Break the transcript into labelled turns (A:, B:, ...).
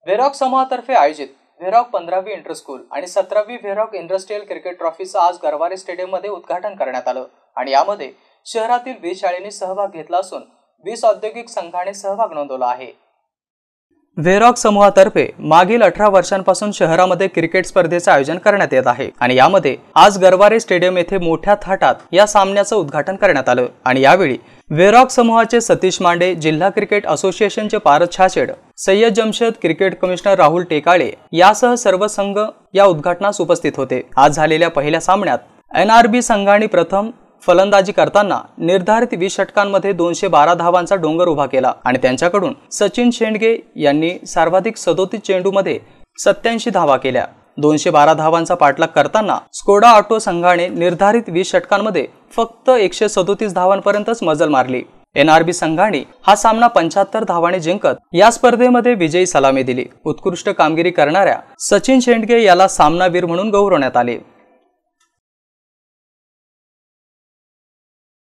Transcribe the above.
A: व्हेरॉक समूहातर्फे आयोजित Varroc 15वी inter school आणि 17वी Varroc industrial cricket ट्रॉफीचं आज गरवारे स्टेडियममध्ये उद्घाटन करण्यात आलं आणि यामध्ये शहरातील 20 शाळांनी सहभाग घेतला असून 20 औद्योगिक संघाने सहभाग नोंदवला आहे। व्हेरॉक समूहातर्फे मागील 18 वर्षांपासून शहरामध्ये क्रिकेट स्पर्धेचे आयोजन करण्यात येत आहे आणि यामध्ये आज गरवारे स्टेडियम येथे मोठ्या थाटात या सामन्याचं उद्घाटन करण्यात आलं आणि यावेळी व्हेरॉक समूहाचे सतीश मांडे, जिल्हा क्रिकेट असोसिएशनचे पारस छाछेड, सय्यद जमशेद, क्रिकेट कमिशनर राहुल टेकाळे यासह सर्व संघ या उद्घाटनास उपस्थित होते। आज झालेल्या पहिल्या सामन्यात NRB संघाने प्रथम फलंदाजी करताना निर्धारित 20 षटकांमध्ये 212 धावांचा डोंगर उभा केला आणि त्यांच्याकडून सचिन शेंडगे यांनी सर्वाधिक 37 चेंडूमध्ये 87 धावा केल्या। 212 धावांचा पाठलाग करताना स्कोडा ऑटो संघाने निर्धारित 20 षटकांमध्ये फक्त 137 धावांपर्यंतच मजल मारली। NRB संघाने हा सामना 75 धावांनी जिंकत या स्पर्धेमध्ये विजयी सलामी दिली। उत्कृष्ट कामगिरी करणाऱ्या सचिन शेंडगे याला सामनावीर म्हणून गौरवण्यात आले।